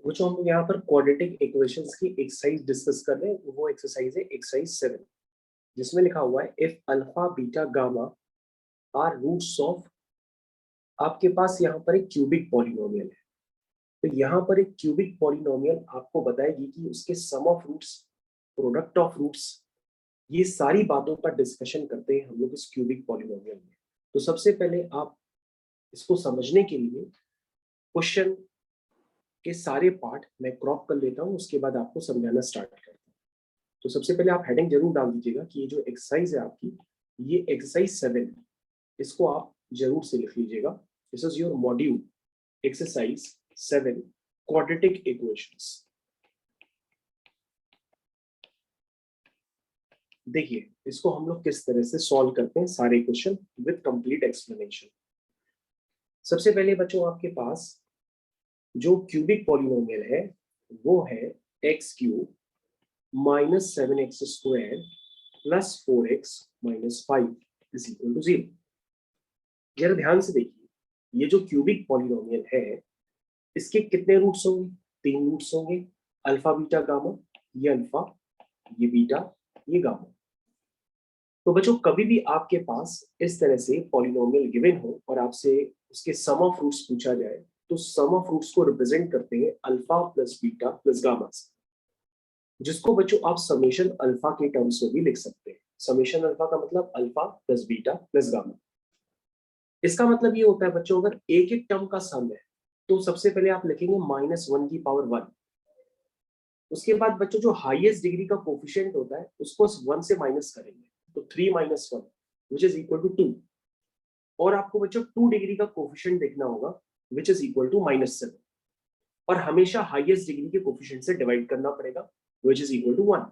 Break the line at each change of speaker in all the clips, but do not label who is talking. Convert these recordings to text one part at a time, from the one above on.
वो जो हम यहाँ पर क्वाड्रेटिक इक्वेशंस की एक्सरसाइज डिस्कस कर रहे हैं वो एक्सरसाइज है एक्सरसाइज 7, जिसमें लिखा हुआ है if alpha beta gamma are roots of. आपके पास यहाँ पर एक क्यूबिक पॉलिनोमियल है, तो यहाँ पर एक क्यूबिक पॉलिनोमियल आपको बताएगी कि उसके sum of roots, product of roots, ये सारी बातों पर डिस्कशन करते हैं हम लोग इस क्यूबिक पॉलिनोमियल में। तो सबसे पहले आप इसको समझने के लिए क्वेश्चन के सारे पार्ट मैं क्रॉप कर लेता हूँ, उसके बाद आपको समझाना स्टार्ट करता हूँ। तो सबसे पहले आप हेडिंग जरूर डाल दीजिएगा कि ये जो एक्सरसाइज है आपकी, ये एक्सरसाइज 7 है, इसको आप जरूर से लिख लीजिएगा। This is your module exercise 7 quadratic equations. देखिए इसको हम लोग किस तरह से सॉल्व करते हैं सारे क्वेश्चन विद कंप्लीट एक्सप्लेनेशन। सबसे पहले बच्चों आपके पास जो क्यूबिक पॉलिनोमियल है वो है X cube minus 7x square plus 4x minus 5 is equal to 0। जरा ध्यान से देखिए, ये जो क्यूबिक पॉलिनोमियल है इसके कितने रूट्स होंगे? 3 रूट्स होंगे, अल्फा बीटा गामा, ये अल्फा, ये बीटा, ये गामा। तो बच्चों कभी भी आपके पास इस तरह से पॉलिनोमियल गिवन हो और आपसे उसके सम ऑफ रूट्स पूछा जाए, तो सम ऑफ रूट्स को रिप्रेजेंट करते हैं alpha plus beta plus gamma से, जिसको बच्चों आप समेशन अल्फा के टर्म्स में भी लिख सकते हैं। समेशन अल्फा का मतलब alpha plus beta plus gamma. इसका मतलब ये होता है बच्चों, अगर एक एक टर्म का सम है तो सबसे पहले आप लिखेंगे -1 की पावर 1। उसके बाद बच्चों जो हाईएस्ट डिग्री का कोफिशिएंट होता है उसको 1 से माइनस करेंगे, तो 3 minus 1 which is equal to 2। और आपको बच्चों 2 डिग्री का कोफिशिएंट देखना होगा विच इज इक्वल टू -7, और हमेशा हाईएस्ट डिग्री के कोफिशिएंट से डिवाइड करना पड़ेगा विच इज इक्वल टू 1।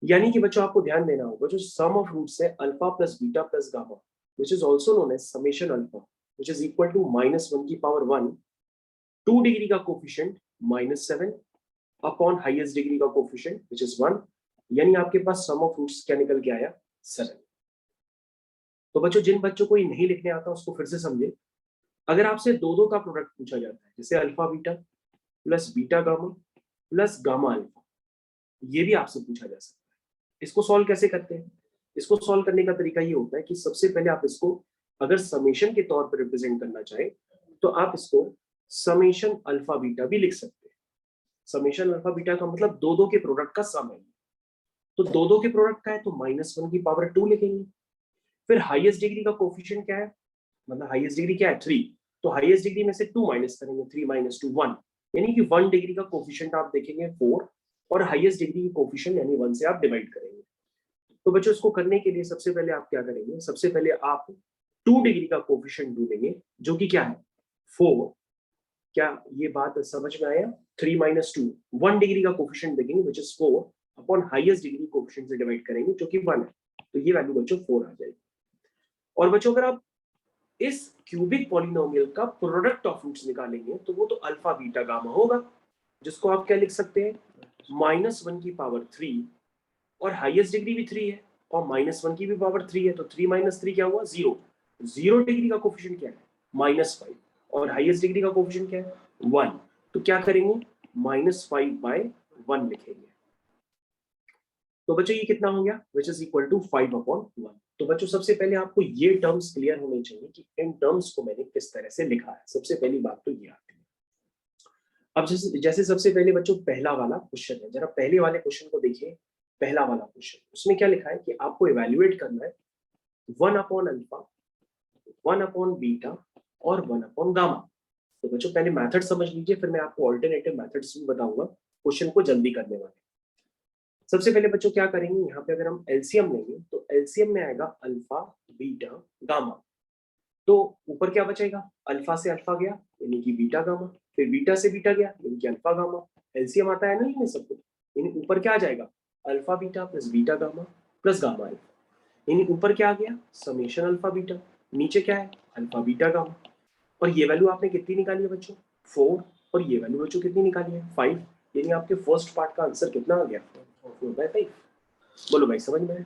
यानी कि बच्चों आपको ध्यान देना होगा जो सम ऑफ रूट्स है alpha plus beta plus gamma which is also known as summation alpha which is equal to -1 की पावर 1, 2 डिग्री का कोफिशिएंट -7 अपॉन हाईएस्ट डिग्री का कोफिशिएंट which is 1, यानी आपके पास सम ऑफ रूट्स क्या निकल के आया? 7। तो बच्चों जिन बच्चों को ये नहीं लिखने आता उसको फिर से समझे। अगर आपसे दो का प्रोडक्ट पूछा जाता है, जैसे alpha beta plus beta gamma plus gamma alpha, ये भी आपसे पूछा जा सकता है। इसको सॉल्व कैसे करते हैं? इसको सॉल्व करने का तरीका ये होता है कि सबसे पहले आप इसको अगर समेशन के तौर पर रिप्रेजेंट करना चाहें तो आप इसको समेशन अल्फा बीटा भी लिख सकते हैं। समेशन अल्फा बीटा का मतलब दो के प्रोडक्ट का सम है, तो दो के प्रोडक्ट का है तो -1 की पावर 2 लिखेंगे। फिर हाईएस्ट डिग्री का कोफिशिएंट क्या है, मतलब हाईएस्ट डिग्री क्या है? 3, तो हाईएस्ट डिग्री में से 2 माइनस करेंगे, 3 माइनस 2 1, यानी कि 1 डिग्री का कोफिशिएंट आप देखेंगे 4, और हाईएस्ट डिग्री की कोफिशिएंट यानी 1 से आप डिवाइड करेंगे। तो बच्चों इसको करने के लिए सबसे पहले आप क्या करेंगे? सबसे पहले आप 2 डिग्री का कोफिशिएंट ढूंढेंगे जो कि क्या है? 4। क्या ये बात समझ में आया? 3 माइनस 2, 1 डिग्री का कोफिशिएंट देखेंगे which is 4 upon highest degree coefficient से डिवाइड करेंगे जो कि 1 है, तो ये वैल्यू बच्चों 4 आ जाएगी। और बच्चों अगर आप इस क्यूबिक पॉलिनोमियल का प्रोडक्ट ऑफ रूट्स निकालेंगे तो वो तो अल्फा बीटा गामा होगा, जिसको आप क्या लिख सकते हैं? -1 की पावर 3, और हाईएस्ट डिग्री भी 3 है और -1 की भी पावर 3 है, तो 3 माइनस 3 क्या हुआ? 0। 0 डिग्री का कोफिशिएंट क्या है? -5, और हाईएस्ट डिग्री का कोफिशिएंट क्या है? 1। तो क्या करेंगे? -5/1 लिखेंगे। तो बच्चों ये कितना हो गया? Which is equal to 5/1। तो बच्चों सबसे पहले आपको ये टर्म्स क्लियर होने चाहिए कि इन टर्म्स को मैंने किस तरह से लिखा है। सबसे पहली बात तो ये आती है। अब जैसे सबसे पहले बच्चों पहला वाला क्वेश्चन है, जरा पहले वाले क्वेश्चन को देखिए। पहला वाला क्वेश्चन, उसमें क्या लिखा है कि आपको इवैल्यूएट करना है 1/अल्फा, 1/बीटा और 1/गामा। तो बच्चों पहले मेथड समझ लीजिए, फिर मैं आपको ऑल्टरनेटिव मेथड्स भी बताऊंगा क्वेश्चन को जल्दी करने वाले। सबसे पहले बच्चों क्या करेंगे, यहाँ पे अगर हम एलसीएम लेंगे तो एलसीएम में आएगा अल्फा बीटा गामा। तो ऊपर क्या बचेगा? अल्फा से अल्फा गया यानी कि बीटा गामा, फिर बीटा से बीटा गया यानी कि अल्फा गामा। एलसीएम आता है ना इनमें सब कुछ, यानी ऊपर क्या आ जाएगा? Alpha beta plus beta gamma plus gamma alpha, यानी ऊपर क्या आ गया? समेशन अल्फा बीटा, नीचे क्या है? Alpha beta gamma. और ये वैल्यू आपने कितनी निकाली है बच्चों? 4, और ये वैल्यू बच्चों कितनी निकाली है? 5, यानी आपके फर्स्ट पार्ट का आंसर कितना आ गया? 4/5। बोलो भाई समझ में आया?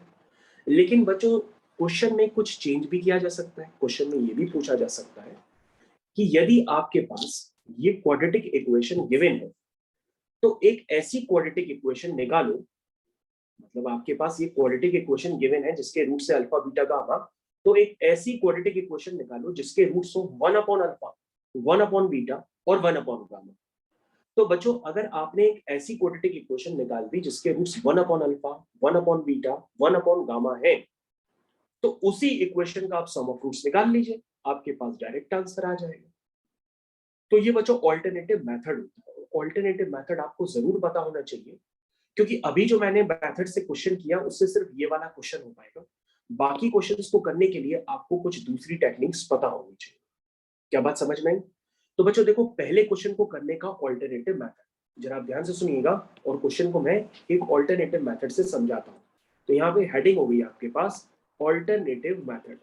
लेकिन बच्चों क्वेश्चन में कुछ चेंज भी किया जा सकता है। क्वेश्चन में ये भी पूछा जा सकता है कि यदि आपके पास ये क्वाड्रेटिक इक्वेशन गिवन है, तो एक ऐसी क्वाड्रेटिक इक्वेशन निकालो, मतलब आपके पास ये क्वाड्रेटिक इक्वेशन गिवन है जिसके रूट से अल्फा बीटा गामा, तो एक ऐसी क्वाड्रेटिक इक्वेशन निकालो जिसके रूट्स हो 1 अपॉन अल्फा, 1 अपॉन बीटा और 1 अपॉन गामा। तो बच्चों अगर आपने एक ऐसी क्वाड्रेटिक इक्वेशन निकाल दी जिसके roots 1 upon alpha, 1 upon beta, 1 upon gamma है, तो उसी इक्वेशन का आप सम ऑफ रूट्स निकाल लीजिए, आपके पास डायरेक्ट आंसर आ जाएगा। तो ये बच्चों ऑल्टरनेटिव मेथड होता है। ऑल्टरनेटिव मेथड आपको जरूर पता होना चाहिए, क्योंकि अभी जो मैंने मेथड से क्वेश्चन किया उससे सिर्फ ये वाला क्वेश्चन हो पाएगा। बाकी क्वेश्चंस को करने के लिए आपको कुछ दूसरी टेक्निक्स पता होनी चाहिए। क्या बात समझ में आई? तो बच्चों देखो, पहले क्वेश्चन को करने का ऑल्टरनेटिव मेथड जरा ध्यान से सुनिएगा, और क्वेश्चन को मैं एक ऑल्टरनेटिव मेथड से समझाता हूं। तो यहाँ पे हेडिंग हो गई आपके पास ऑल्टरनेटिव मेथड,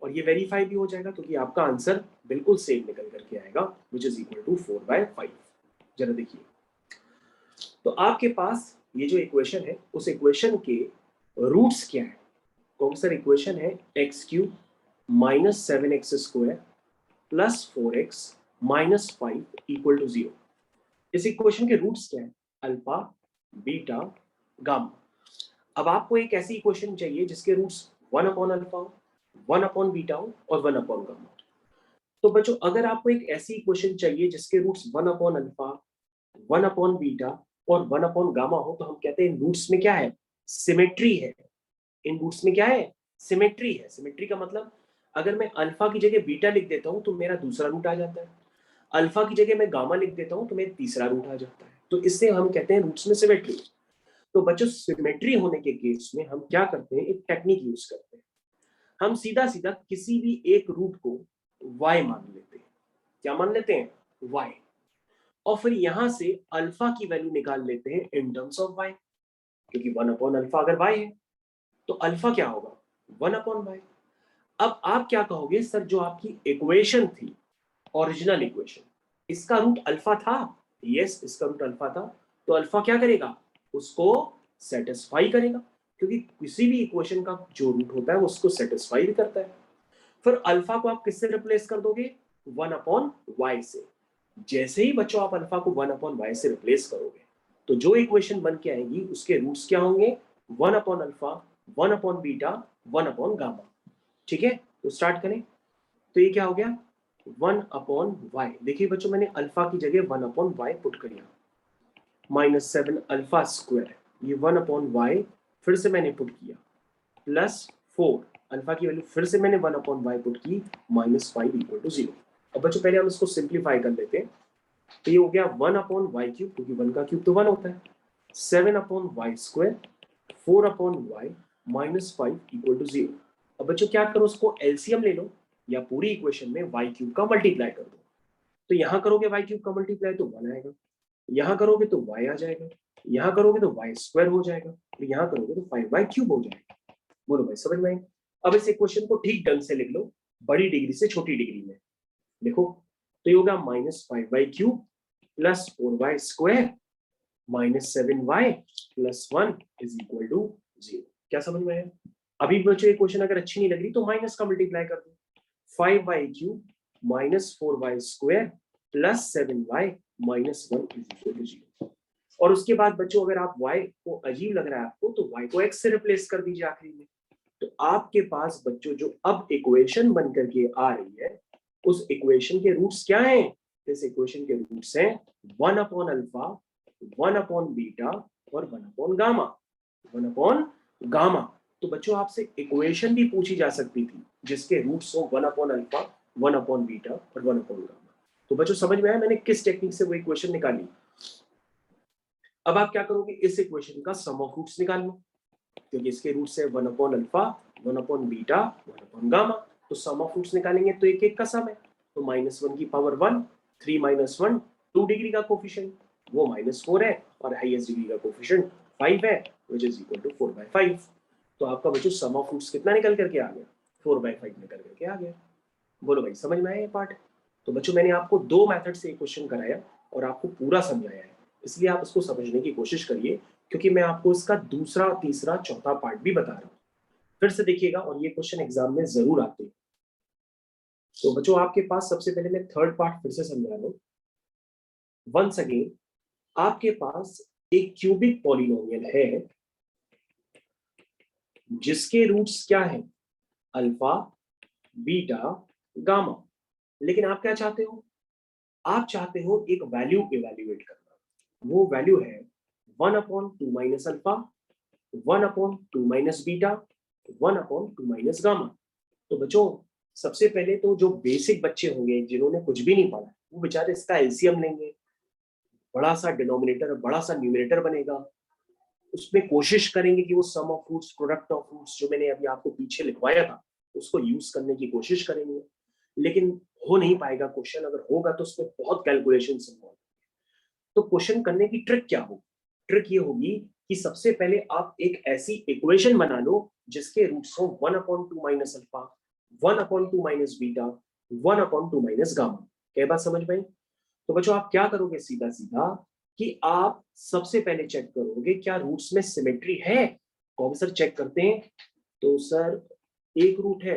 और ये वेरीफाई भी हो जाएगा क्योंकि आपका आंसर बिल्कुल सेम निकल करके आएगा, विच इज इक्वल टू 4/5। जरा देखिए, तो आपके पास ये जो इक्वेशन है उस इक्वेशन के रूट्स क्या है? कौन सा इक्वेशन है? x³ minus 7x² plus 4x minus 5 equal to 0। इस इक्वेशन के रूट्स क्या है? Alpha, beta, gamma. अब आपको एक ऐसी इक्वेशन चाहिए जिसके roots 1 upon alpha, 1 upon beta और 1 अपॉन गामा। तो बच्चों अगर आपको एक ऐसी इक्वेशन चाहिए जिसके roots 1 upon alpha, 1 upon beta और 1 अपॉन गामा हो, तो हम कहते हैं इन रूट्स में क्या है? सिमेट्री है। इन रूट्स में क्या है? सिमेट्री है। सिमेट्री का मतलब अगर मैं अल्फा की जगह बीटा लिख देता हूं तो मेरा दूसरा रूट आ जाता है, अल्फा की जगह मैं गामा लिख देता हूं तो मेरा तीसरा रूट आ जाता है। तो इससे हम कहते हैं रूट्स में सिमेट्री। तो बच्चों सिमेट्री होने के केस में हम क्या करते हैं? एक टेक्निक यूज करते हैं। हम सीधा सीधा किसी भी एक रूट को y मान लेते हैं। क्या मान लेते हैं? y। और फिर यहां से अल्फा की वैल्यू निकाल लेते हैं इन टर्म्स ऑफ y, क्योंकि 1 अपॉन अल्फा अगर y है तो अल्फा क्या होगा? 1 अपॉन y। अब आप क्या कहोगे? सर जो आपकी इक्वेशन थी, ओरिजिनल इक्वेशन, इसका रूट अल्फा था। यस, इसका रूट अल्फा था। तो अल्फा क्या करेगा? उसको सेटिस्फाई करेगा, क्योंकि किसी भी इक्वेशन का जो रूट होता है वो उसको सेटिस्फाई भी करता है। फिर अल्फा को आप किससे रिप्लेस कर दोगे? 1 अपॉन वाई से। जैसे ही बच्चों आप अल्फा को 1 अपॉन वाई से रिप्लेस करोगे तो जो इक्वेशन बन के आएगी उसके रूट्स क्या होंगे? 1 upon alpha, 1 upon beta, 1 upon gamma. ठीक है, तो स्टार्ट करें। तो ये क्या हो गया? 1 अपॉन वाई। देखिए बच्चों, मैंने अल्फा की जगह 1 अपॉन वाई पुट कर दिया, माइनस 7 अल्फा स्क्वायर, ये 1 अपॉन वाई फिर से मैंने पुट किया, प्लस 4 अल्फा की वैल्यू फिर से मैंने 1 अपॉन वाई पुट की, माइनस 5 इक्वल टू 0। अब बच्चों पहले हम इसको सिंप्लीफाई कर लेते हैं। तो ये हो गया 1 अपॉन वाई क्यूब, क्योंकि 1 का क्यूब तो 1 होता है, 7 upon y square, 4 upon y minus 5 equal to 0। अब बच्चों क्या करो, उसको एलसीएम ले लो या पूरी इक्वेशन में वाई क्यूब का मल्टीप्लाई कर दो। तो यहां करोगे वाई क्यूब का मल्टीप्लाई तो 1 आएगा, यहां करोगे तो वाई आ जाएगा, यहां करोगे तो वाई स्क्वायर हो जाएगा, और यहां करोगे तो 5y क्यूब हो जाएगा। बोलो भाई, समझ में आई? अब इस इक्वेशन को ठीक ढंग से लिख लो, बड़ी डिग्री से छोटी डिग्री में देखो। तो ये होगा minus 5y cube plus 4y square minus 7y plus 1 is equal to 0। क्या समझ में आया? अभी बच्चों इक्वेशन अगर अच्छी नहीं लग रही तो माइनस का मल्टीप्लाई कर दो, 5y cube minus 4y square plus 7y minus 1 is equal to 0। और उसके बाद बच्चों अगर आप y को अजीब लग रहा है आपको तो y को x से रिप्लेस कर दीजिए आखिरी में। तो आपके पास बच्चों जो अब इक्वेशन बन करके आ रही है उस इक्वेशन के रूट्स क्या हैं? इस इक्वेशन के रूट्स हैं 1 अपॉन अल्फा, 1 अपॉन बीटा और 1 अपॉन गामा। 1 upon gamma. तो बच्चों आपसे इक्वेशन भी पूछी जा सकती थी जिसके रूट्स हो 1 अपॉन अल्फा, 1 अपॉन बीटा और 1 अपॉन गामा। तो बच्चों समझ में आया मैंने किस टेक्निक से वो इक्वेशन निकाली? अब आप क्या करोगे? इस इक्वेशन का सम ऑफ रूट्स निकाल लो, क्योंकि इसके रूट्स है 1 upon alpha, 1 upon beta, 1 upon gamma. तो सम ऑफ रूट्स निकालेंगे तो एक एक का सम है, तो -1 की पावर 1, 3 - 1 2 डिग्री का कोफिशिएंट वो -4 है, और हाईएस्ट डिग्री का कोफिशिएंट 5 है, व्हिच इज इक्वल टू 4/5। तो आपका बच्चों सम ऑफ रूट्स कितना निकल करके आ गया? 4/5 निकल करके आ गया। बोलो भाई, समझ में आया ये पार्ट? तो बच्चों मैंने आपको दो मेथड से क्वेश्चन कराया और आपको पूरा समझाया है, इसलिए आप इसको समझने की कोशिश करिए, क्योंकि मैं आपको इसका दूसरा, तीसरा, चौथा पार्ट भी बता रहा हूँ। फिर से देखिएगा, और ये क्वेश्चन एग्जाम में जरूर आते हैं। तो बच्चों आपके पास सबसे पहले मैं थर्ड पार्ट फिर से समझा दूं। वंस अगेन आपके पास एक क्यूबिक पॉलिनोमियल है जिसके रूट्स क्या है, अल्फा, बीटा, गामा। लेकिन आप क्या चाहते हो, आप चाहते हो एक वैल्यू इवेल्युएट करना। वो वैल्यू है 1/2 minus alpha, 1/2 minus beta, 1/2 minus gamma. तो बच्चों सबसे पहले तो जो बेसिक बच्चे होंगे जिन्होंने कुछ भी नहीं पढ़ा, वो बेचारे इसका एलसीएम लेंगे, बड़ा सा डिनोमिनेटर बड़ा सा न्यूमरेटर बनेगा, उसमें कोशिश करेंगे कि वो sum of roots, product of roots जो मैंने अभी आपको पीछे लिखवाया था उसको यूज करने की कोशिश करेंगे। लेकिन हो नहीं पाएगा क्वेश्चन, अगर होगा तो उसमें बहुत कैलकुलेशन इन्वॉल्व। तो क्वेश्चन करने की ट्रिक क्या होगी, ट्रिक ये होगी कि सबसे पहले आप एक ऐसी इक्वेशन बना लो जिसके रूट्स हो 1/2 minus alpha, 1/2 minus beta, 1/2 minus gamma. क्या बात समझ में आई? तो बच्चों आप क्या करोगे, सीधा सीधा कि आप सबसे पहले चेक करोगे क्या रूट्स में सिमेट्री है। कौन सर चेक करते हैं? तो सर एक रूट है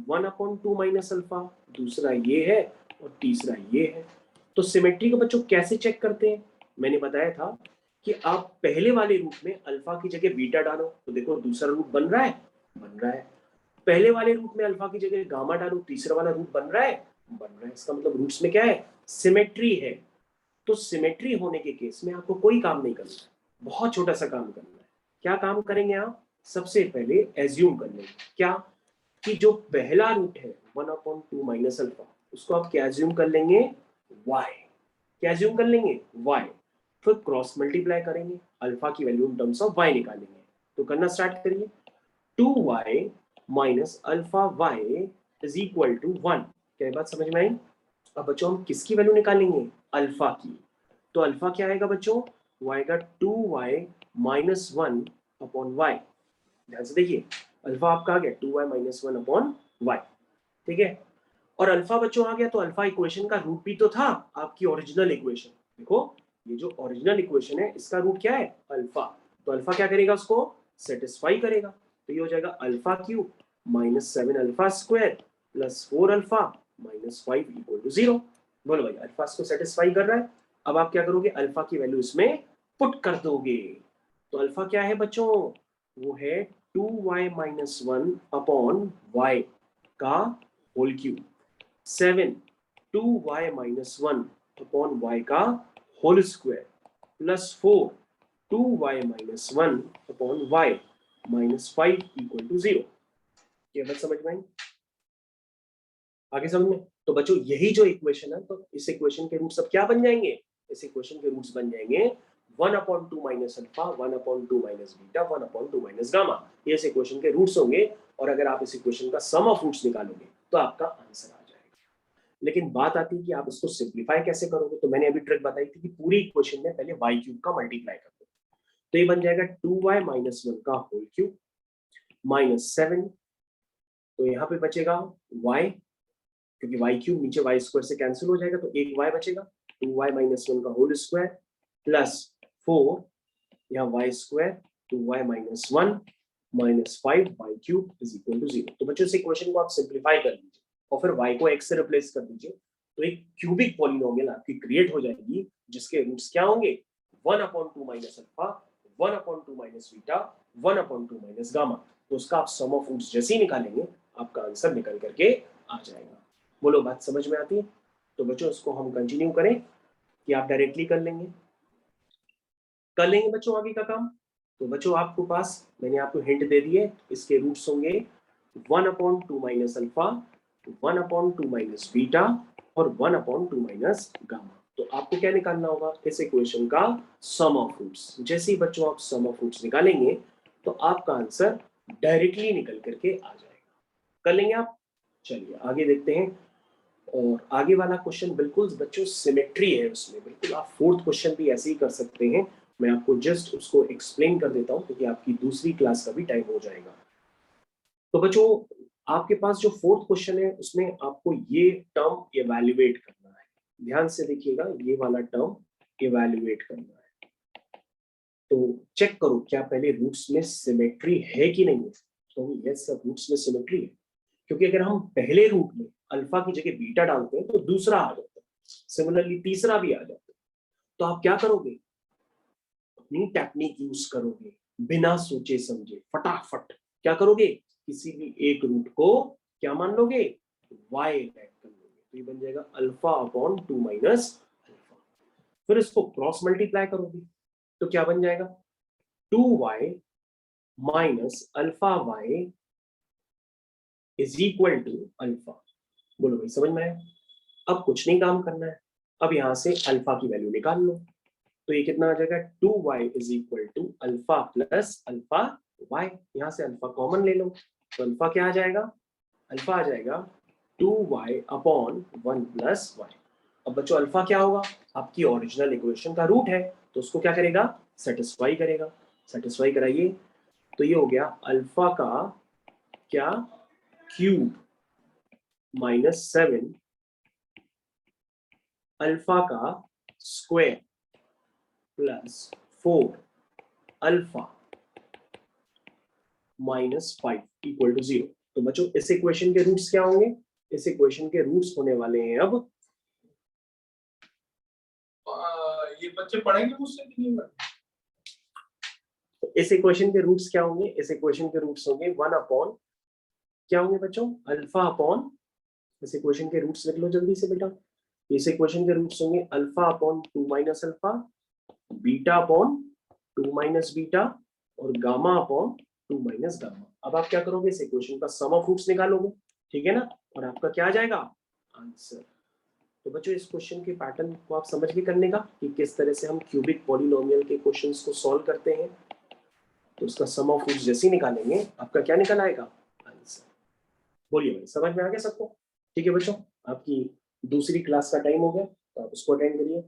1/2 माइनस अल्फा, दूसरा ये है और तीसरा ये है। तो सिमेट्री को बच्चों कैसे चेक करते हैं? मैंने बताया था कि आप पहले वाले रूट में अल्फा की जगह बीटा डालो, तो देखो दूसरा रूट बन रहा है, बन रहा है। पहले वाले रूट में अल्फा की जगह गामा डालो, तीसरा वाला रूट बन रहा है, बन रहा है। इसका मतलब रूट्स में क्या है, सिमेट्री है। तो सिमेट्री होने के केस में आपको कोई काम नहीं करना है, बहुत छोटा सा काम करना है। क्या काम करेंगे आप? सबसे पहले एज्यूम कर लेंगे क्या, कि जो पहला रूट है 1/2 माइनस अल्फा, उसको आप क्या एज्यूम कर लेंगे, y। क्या एज्यूम कर लेंगे, y। फिर क्रॉस मल्टीप्लाई करेंगे, अल्फा की value in terms of y निकालेंगे। तो करना स्टार्ट करिए। 2y minus alpha y is equal to 1। क्या बात समझ में आई? अब बच्चों हम किसकी वैल्यू निकालेंगे, अल्फा की। तो अल्फा क्या आएगा बच्चों, वो आएगा 2y माइनस 1 अपॉन वाई। ध्यान से देखिए, अल्फा आपका आ गया 2y माइनस 1 अपॉन वाई, ठीक है। और अल्फा बच्चों आ गया, तो अल्फा इक्वेशन का रूट भी तो था आपकी ओरिजिनल इक्वेशन। देखो ये जो ओरिजिनल इक्वेशन है इसका रूट क्या है, अल्फा। तो अल्फा क्या करेगा, उसको सेटिस्फाई करेगा। तो ये हो जाएगा alpha cube minus 7 alpha square plus 4 alpha minus 5 equal to 0। बोलो भाई अल्फा इसको सेटिस्फाई कर रहा है। अब आप क्या करोगे, अल्फा की वैल्यू इसमें पुट कर दोगे। तो अल्फा क्या है बच्चों, वो है 2y माइनस 1 अपॉन y का whole cube, 7 2y minus 1 upon y का whole square plus 4 2y minus 1 upon y minus 5 equal to 0। ये बात समझ में आई? आगे समझ में? तो बच्चों यही जो इक्वेशन है, तो इस इक्वेशन के रूट्स अब क्या बन जाएंगे, इस इक्वेशन के रूट्स बन जाएंगे 1/2 minus alpha, 1/2 minus beta, 1/2 minus gamma. ये इस इक्वेशन के रूट्स होंगे। और अगर आप इस इक्वेशन का सम ऑफ रूट्स निकालोगे तो आपका आंसर आ जाएगा। लेकिन बात आती है कि आप इसको सिंप्लीफाई कैसे करोगे। तो मैंने अभी ट्रिक बताई थी कि पूरी इक्वेशन में पहले y क्यूब का मल्टीप्लाई कर दो। तो ये बन जाएगा 2y माइनस 1 का होल क्यूब माइनस 7। तो यहाँ पे बचेगा y, क्योंकि y क्यूब नीचे y स्क्वायर से कैंसिल हो जाएगा, तो एक y बचेगा। 2y माइनस 1 का होल स्क्वायर प्लस 4, यहाँ y square 2y minus 1 minus 5 y cube is equal to 0। तो बच्चों इस इक्वेशन को आप सिंप्लीफाई कर लीजिए और फिर y को x से रिप्लेस कर दीजिए, तो एक क्यूबिक पॉलिनोमियल आपकी क्रिएट हो जाएगी जिसके रूट्स क्या होंगे, 1/2 minus alpha, 1/2 minus beta, 1/2 minus gamma. तो उसका आप सम ऑफ रूट्स जैसे ही निकालेंगे आपका आंसर निकल करके आ जाएगा। बोलो बात समझ में आती है? तो बच्चों इसको हम कंटिन्यू करें कि आप डायरेक्टली कर लेंगे, कर लेंगे बच्चों आगे का काम। तो बच्चों आपको पास मैंने आपको हिंट दे दिए, इसके रूट्स होंगे 1/2 माइनस अल्फा, 1/2 माइनस बीटा और 1/2 माइनस गामा। तो आपको क्या निकालना होगा, इस इक्वेशन का सम ऑफ रूट्स। जैसे ही बच्चों आप सम ऑफ रूट्स निकालेंगे तो आपका आंसर डायरेक्टली निकल करके आ जाएगा। कर लेंगे आप? चलिए आगे देखते हैं। और आगे वाला क्वेश्चन बिल्कुल बच्चों सिमेट्री है उसमें, बिल्कुल आप फोर्थ क्वेश्चन भी ऐसे ही कर सकते हैं। मैं आपको जस्ट उसको एक्सप्लेन कर देता हूँ क्योंकि आपकी दूसरी क्लास का भी टाइम हो जाएगा। तो बच्चों आपके पास जो फोर्थ क्वेश्चन है उसमें आपको ये टर्म इवैल्यूएट करना है। ध्यान से देखिएगा, ये वाला टर्म इवैल्यूएट करना है। तो चेक करो क्या पहले रूट्स में सिमेट्री है कि नहीं है। तो यस सब रूट्स में सिमेट्री है। क्योंकि अगर हम पहले रूट में अल्फा की जगह बीटा डालते हैं तो दूसरा आ जाता है, सिमिलरली तीसरा भी आ जाता है। तो आप क्या करोगे, अपनी टेक्निक यूज करोगे, बिना सोचे समझे फटाफट क्या करोगे, किसी भी एक रूट को क्या मान लोगे, y ऐड कर लोगे, तो ये बन जाएगा अल्फा अपॉन 2 माइनस अल्फा। फिर इसको क्रॉस मल्टीप्लाई करोगे तो क्या बन जाएगा, 2y minus alpha y is equal to alpha. बोलो भाई समझ में आया। अब कुछ नहीं काम करना है, अब यहां से अल्फा की वैल्यू निकाल लो, तो ये कितना आ जाएगा, 2y is equal to alpha plus alpha y। यहां से अल्फा कॉमन ले लो, तो अल्फा क्या आ जाएगा, अल्फा आ जाएगा 2y अपॉन 1 प्लस y। अब बच्चों अल्फा क्या होगा, आपकी ओरिजिनल इक्वेशन का रूट है, तो उसको क्या करेगा, सेटिस्फाई करेगा। सेटिस्फाई कराइए, तो ये हो गया अल्फा का क्या, क्यूब माइनस 7 अल्फा का square plus 4 alpha minus 5 equal to 0। तो बच्चों इस इक्वेशन के रूट्स क्या होंगे, इस इक्वेशन के रूट्स होने वाले हैं अब,
ये बच्चे पढ़ेंगे मुझसे कि नहीं?
तो इस इक्वेशन के रूट्स क्या होंगे, इस इक्वेशन के रूट्स होंगे 1 अपॉन क्या होंगे बच्चों, अल्फा अपॉन, इस इक्वेशन के रूट्स लिख लो जल्दी से बेटा, इस इक्वेशन के रूट्स होंगे alpha upon 2 minus alpha, beta upon 2 minus beta, और गामा अपॉन 2 माइनस गामा। अब आप क्या करोगे, इस इक्वेशन का सम ऑफ रूट्स निकालोगे, ठीक है ना, और आपका क्या आ जाएगा, आंसर। तो बच्चों इस क्वेश्चन के पैटर्न को आप समझ गए करने का, कि किस तरह से हम क्यूबिक पॉलिनोमियल के क्वेश्चंस को सॉल्व करते हैं। तो उसका सम ऑफ रूट्स जैसे ही निकालेंगे, आपका क्या निकल आएगा, आंसर। बोलिए भाई समझ में आ गया सबको, ठीक है बच्चों, आपकी दूसरी क्लास का टाइम हो गया, तो आप उसको अटेंड करिए।